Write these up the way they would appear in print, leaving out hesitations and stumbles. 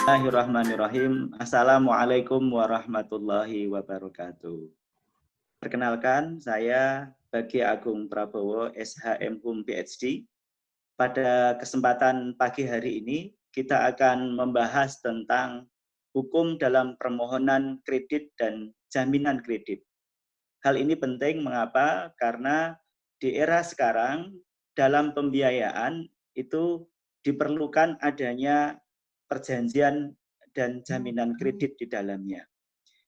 Bismillahirrahmanirrahim. Assalamualaikum warahmatullahi wabarakatuh. Perkenalkan, saya Bagi Agung Prabowo, SHM Hum PhD. Pada kesempatan pagi hari ini, kita akan membahas tentang hukum dalam permohonan kredit dan jaminan kredit. Hal ini penting, mengapa? Karena di era sekarang, dalam pembiayaan itu diperlukan adanya perjanjian dan jaminan kredit di dalamnya.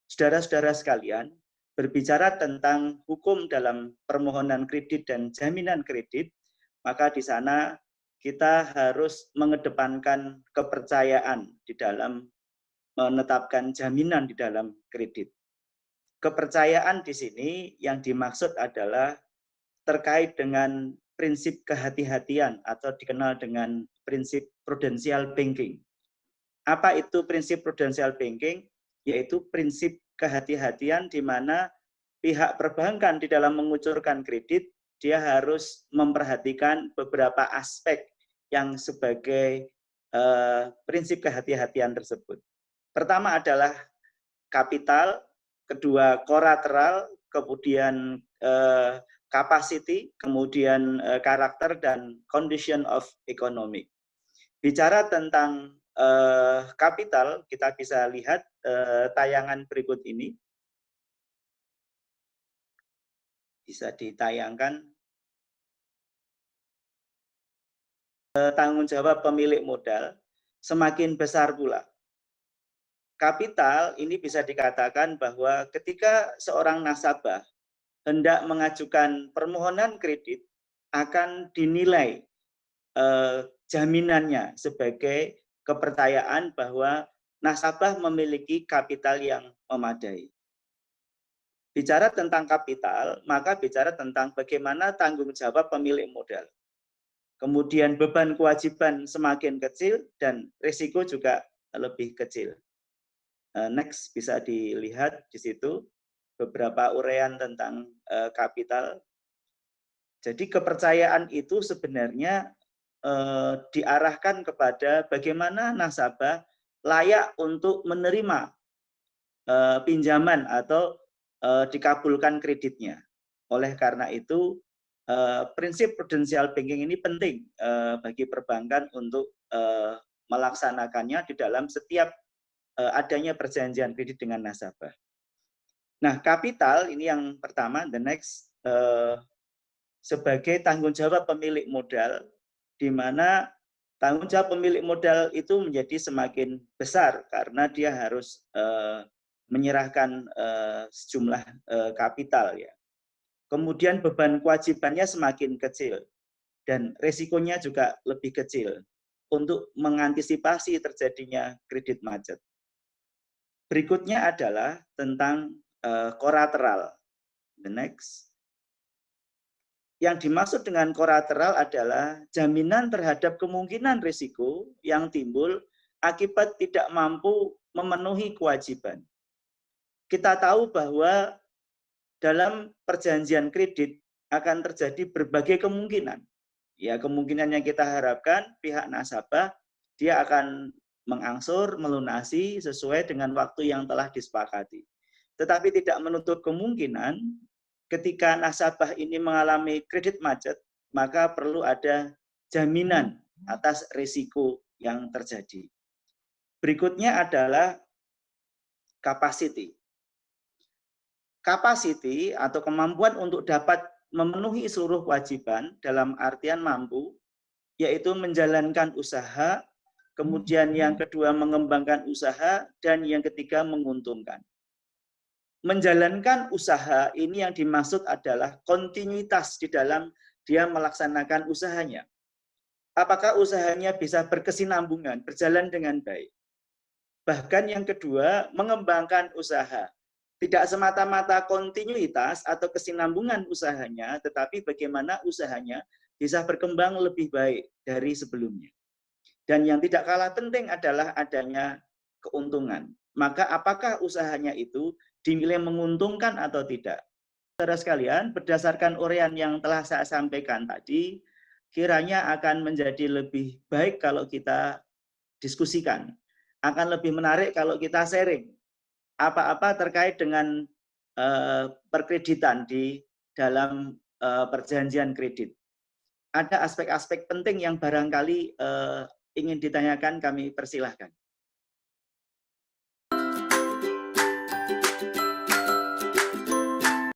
Saudara-saudara sekalian, berbicara tentang hukum dalam permohonan kredit dan jaminan kredit, maka di sana kita harus mengedepankan kepercayaan di dalam menetapkan jaminan di dalam kredit. Kepercayaan di sini yang dimaksud adalah terkait dengan prinsip kehati-hatian atau dikenal dengan prinsip prudential banking. Apa itu prinsip prudential banking? Yaitu prinsip kehati-hatian di mana pihak perbankan di dalam mengucurkan kredit, dia harus memperhatikan beberapa aspek yang sebagai prinsip kehati-hatian tersebut. Pertama adalah kapital, kedua kolateral, kemudian capacity, kemudian karakter, dan condition of economic. Bicara tentang kapital, kita bisa lihat tayangan berikut ini. Bisa ditayangkan. Tanggung jawab pemilik modal semakin besar pula. Kapital ini bisa dikatakan bahwa ketika seorang nasabah hendak mengajukan permohonan kredit, akan dinilai jaminannya sebagai kepercayaan bahwa nasabah memiliki kapital yang memadai. Bicara tentang kapital, maka bicara tentang bagaimana tanggung jawab pemilik modal. Kemudian beban kewajiban semakin kecil dan risiko juga lebih kecil. Next, bisa dilihat di situ beberapa uraian tentang kapital. Jadi kepercayaan itu sebenarnya diarahkan kepada bagaimana nasabah layak untuk menerima pinjaman atau dikabulkan kreditnya. Oleh karena itu, prinsip prudential banking ini penting bagi perbankan untuk melaksanakannya di dalam setiap adanya perjanjian kredit dengan nasabah. Nah, kapital ini yang pertama, the next, sebagai tanggung jawab pemilik modal, di mana tanggung jawab pemilik modal itu menjadi semakin besar karena dia harus menyerahkan sejumlah kapital, ya. Kemudian beban kewajibannya semakin kecil dan resikonya juga lebih kecil untuk mengantisipasi terjadinya kredit macet. Berikutnya adalah tentang kolateral. The next. Yang dimaksud dengan kolateral adalah jaminan terhadap kemungkinan risiko yang timbul akibat tidak mampu memenuhi kewajiban. Kita tahu bahwa dalam perjanjian kredit akan terjadi berbagai kemungkinan. Ya, kemungkinan yang kita harapkan pihak nasabah dia akan mengangsur, melunasi sesuai dengan waktu yang telah disepakati. Tetapi tidak menutup kemungkinan ketika nasabah ini mengalami kredit macet, maka perlu ada jaminan atas risiko yang terjadi. Berikutnya adalah capacity. Capacity atau kemampuan untuk dapat memenuhi seluruh kewajiban dalam artian mampu, yaitu menjalankan usaha, kemudian yang kedua mengembangkan usaha, dan yang ketiga menguntungkan. Menjalankan usaha ini yang dimaksud adalah kontinuitas di dalam dia melaksanakan usahanya. Apakah usahanya bisa berkesinambungan, berjalan dengan baik. Bahkan yang kedua, mengembangkan usaha. Tidak semata-mata kontinuitas atau kesinambungan usahanya, tetapi bagaimana usahanya bisa berkembang lebih baik dari sebelumnya. Dan yang tidak kalah penting adalah adanya keuntungan. Maka apakah usahanya itu dinilai menguntungkan atau tidak? Saudara sekalian, berdasarkan uraian yang telah saya sampaikan tadi, kiranya akan menjadi lebih baik kalau kita diskusikan akan lebih menarik kalau kita sharing apa-apa terkait dengan perkreditan di dalam perjanjian kredit. Ada aspek-aspek penting yang barangkali ingin ditanyakan, kami persilahkan.